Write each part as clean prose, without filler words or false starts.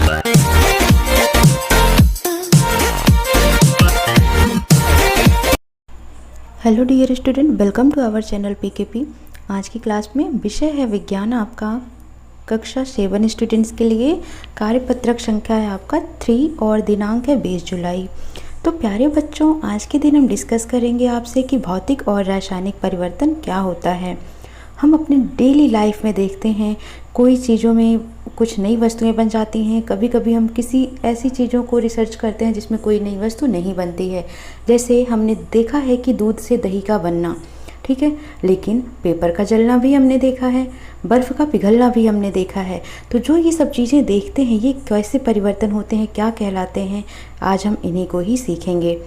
Hello dear student, welcome to our channel PKP. आज की class में विषय है विज्ञान आपका कक्षा 7 स्टूडेंट्स के लिए। कार्यपत्रक संख्या है आपका 3 और दिनांक है 20 जुलाई। तो प्यारे बच्चों, आज के दिन हम डिस्कस करेंगे आपसे कि भौतिक और रासायनिक परिवर्तन क्या होता है। हम अपने डेली लाइफ में देखते हैं कोई चीज़ों में कुछ नई वस्तुएं बन जाती हैं। कभी कभी हम किसी ऐसी चीज़ों को रिसर्च करते हैं जिसमें कोई नई वस्तु नहीं बनती है। जैसे हमने देखा है कि दूध से दही का बनना, ठीक है, लेकिन पेपर का जलना भी हमने देखा है, बर्फ़ का पिघलना भी हमने देखा है। तो जो ये सब चीज़ें देखते हैं, ये कैसे परिवर्तन होते हैं, क्या कहलाते हैं, आज हम इन्हीं को ही सीखेंगे।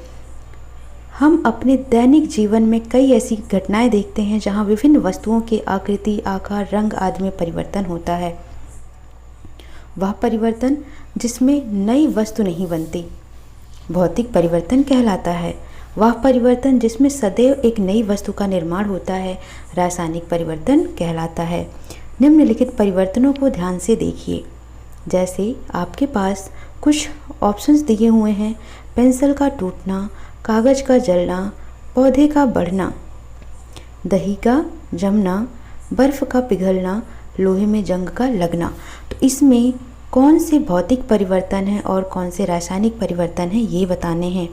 हम अपने दैनिक जीवन में कई ऐसी घटनाएं देखते हैं जहां विभिन्न वस्तुओं के आकृति, आकार, रंग आदि में परिवर्तन होता है। वह परिवर्तन जिसमें नई वस्तु नहीं बनती भौतिक परिवर्तन कहलाता है। वह परिवर्तन जिसमें सदैव एक नई वस्तु का निर्माण होता है रासायनिक परिवर्तन कहलाता है। निम्नलिखित परिवर्तनों को ध्यान से देखिए। जैसे आपके पास कुछ ऑप्शंस दिए हुए हैं: पेंसिल का टूटना, कागज़ का जलना, पौधे का बढ़ना, दही का जमना, बर्फ़ का पिघलना, लोहे में जंग का लगना। तो इसमें कौन से भौतिक परिवर्तन हैं और कौन से रासायनिक परिवर्तन हैं, ये बताने हैं।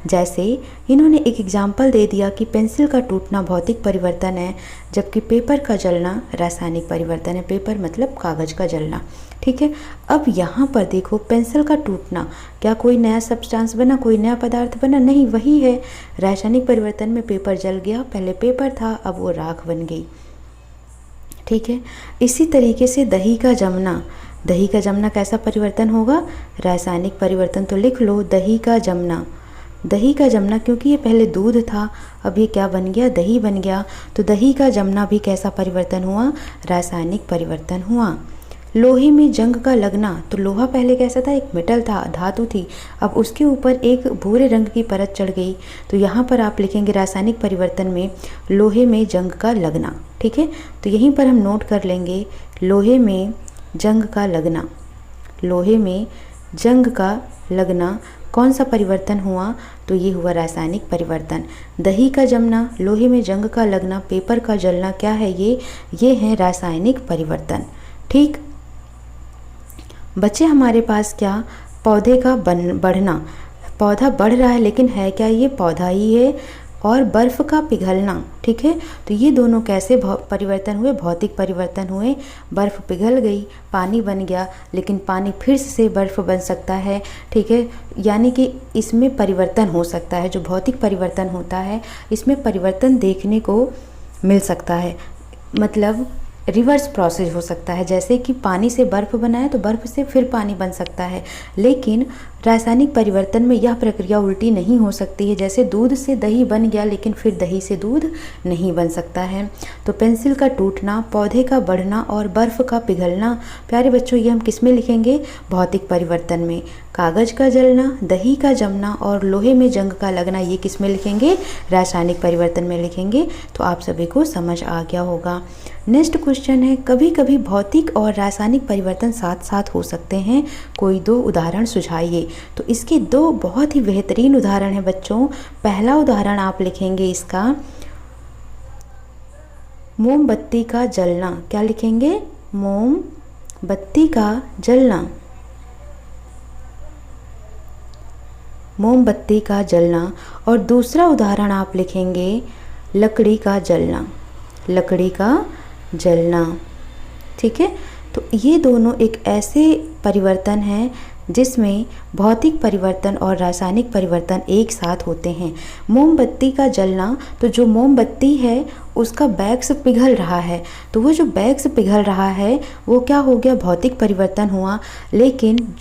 जैसे इन्होंने एक एग्जाम्पल दे दिया कि पेंसिल का टूटना भौतिक परिवर्तन है, जबकि पेपर का जलना रासायनिक परिवर्तन है। पेपर मतलब कागज़ का जलना, ठीक है। अब यहाँ पर देखो, पेंसिल का टूटना, क्या कोई नया सब्सटेंस बना, कोई नया पदार्थ बना? नहीं, वही है रासायनिक परिवर्तन में पेपर जल गया। पहले पेपर था, अब वो राख बन गई, ठीक है। इसी तरीके से दही का जमना, दही का जमना कैसा परिवर्तन होगा? रासायनिक परिवर्तन। तो लिख लो दही का जमना। दही का जमना, क्योंकि ये पहले दूध था, अब ये क्या बन गया? दही बन गया। तो दही का जमना भी कैसा परिवर्तन हुआ? रासायनिक परिवर्तन हुआ। लोहे में जंग का लगना, तो लोहा पहले कैसा था? एक मेटल था, धातु थी, अब उसके ऊपर एक भूरे रंग की परत चढ़ गई। तो यहाँ पर आप लिखेंगे रासायनिक परिवर्तन में लोहे में जंग का लगना, ठीक है। तो यहीं पर हम नोट कर लेंगे लोहे में जंग का लगना। लोहे में जंग का लगना कौन सा परिवर्तन हुआ? तो ये हुआ रासायनिक परिवर्तन। दही का जमना, लोहे में जंग का लगना, पेपर का जलना, क्या है ये है रासायनिक परिवर्तन, ठीक। बच्चे हमारे पास क्या? पौधे का बढ़ना, पौधा बढ़ रहा है, लेकिन है क्या? ये पौधा ही है। और बर्फ़ का पिघलना, ठीक है। तो ये दोनों कैसे परिवर्तन हुए? भौतिक परिवर्तन हुए। बर्फ़ पिघल गई, पानी बन गया, लेकिन पानी फिर से बर्फ़ बन सकता है, ठीक है। यानी कि इसमें परिवर्तन हो सकता है। जो भौतिक परिवर्तन होता है, इसमें परिवर्तन देखने को मिल सकता है, मतलब रिवर्स प्रोसेस हो सकता है। जैसे कि पानी से बर्फ़ बना है, तो बर्फ़ से फिर पानी बन सकता है। लेकिन रासायनिक परिवर्तन में यह प्रक्रिया उल्टी नहीं हो सकती है। जैसे दूध से दही बन गया, लेकिन फिर दही से दूध नहीं बन सकता है। तो पेंसिल का टूटना, पौधे का बढ़ना और बर्फ़ का पिघलना, प्यारे बच्चों, ये हम किस में लिखेंगे? भौतिक परिवर्तन में। कागज़ का जलना, दही का जमना और लोहे में जंग का लगना, ये किस में लिखेंगे? रासायनिक परिवर्तन में लिखेंगे। तो आप सभी को समझ आ गया होगा। नेक्स्ट क्वेश्चन है, कभी कभी भौतिक और रासायनिक परिवर्तन साथ साथ हो सकते हैं, कोई 2 उदाहरण सुझाइए। तो इसके 2 बहुत ही बेहतरीन उदाहरण हैं बच्चों। पहला उदाहरण आप लिखेंगे इसका, मोमबत्ती का जलना। क्या लिखेंगे? मोमबत्ती का जलना। मोमबत्ती का जलना। और दूसरा उदाहरण आप लिखेंगे लकड़ी का जलना। लकड़ी का जलना, ठीक है। तो ये दोनों एक ऐसे परिवर्तन हैं जिसमें भौतिक परिवर्तन और रासायनिक परिवर्तन एक साथ होते हैं। मोमबत्ती का जलना, तो जो मोमबत्ती है उसका वैक्स पिघल रहा है, तो वो जो वैक्स पिघल रहा है वो क्या हो गया? भौतिक परिवर्तन हुआ। लेकिन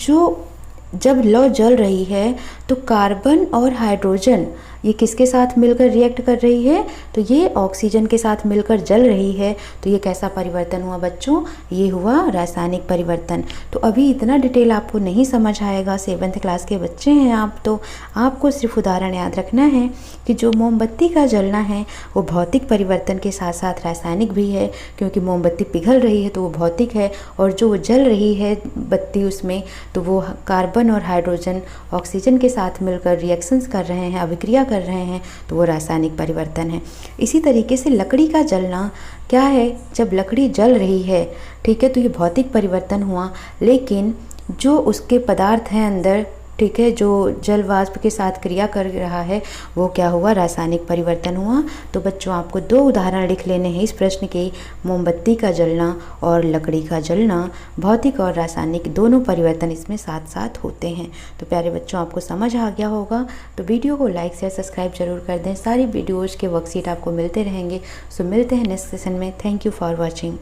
जब लौ जल रही है तो कार्बन और हाइड्रोजन ये किसके साथ मिलकर रिएक्ट कर रही है, तो ये ऑक्सीजन के साथ मिलकर जल रही है। तो ये कैसा परिवर्तन हुआ बच्चों, ये हुआ रासायनिक परिवर्तन। तो अभी इतना डिटेल आपको नहीं समझ आएगा, 7th क्लास के बच्चे हैं आप, तो आपको सिर्फ उदाहरण याद रखना है कि जो मोमबत्ती का जलना है वो भौतिक परिवर्तन के साथ साथ रासायनिक भी है, क्योंकि मोमबत्ती पिघल रही है तो वो भौतिक है, और जो जल रही है बत्ती उसमें तो वो कार्बन और हाइड्रोजन ऑक्सीजन के साथ मिलकर रिएक्शंस कर रहे हैं, अभिक्रिया कर रहे हैं, तो वो रासायनिक परिवर्तन है। इसी तरीके से लकड़ी का जलना क्या है, जब लकड़ी जल रही है, ठीक है, तो ये भौतिक परिवर्तन हुआ, लेकिन जो उसके पदार्थ हैं अंदर, ठीक है, जो जल वाष्प के साथ क्रिया कर रहा है वो क्या हुआ, रासायनिक परिवर्तन हुआ। तो बच्चों आपको 2 उदाहरण लिख लेने हैं इस प्रश्न के, मोमबत्ती का जलना और लकड़ी का जलना। भौतिक और रासायनिक दोनों परिवर्तन इसमें साथ साथ होते हैं। तो प्यारे बच्चों आपको समझ आ गया होगा, तो वीडियो को लाइक शेयर सब्सक्राइब जरूर कर दें। सारी वीडियोज़ के वर्कशीट आपको मिलते रहेंगे। सो मिलते हैं नेक्स्ट सेशन में। Thank you for watching.